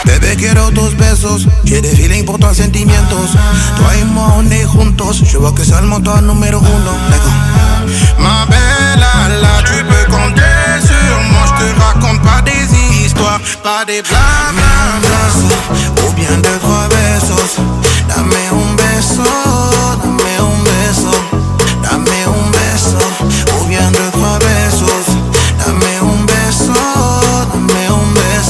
Bebé, quiero tus besos, j'ai des feelings pour toi, sentimientos. Toi et moi, on est juntos, je vois que c'est le montant numéro uno. Ma belle, là, tu peux compter sur moi. Je te raconte pas des histoires, pas des blablabla, ou bien de droits.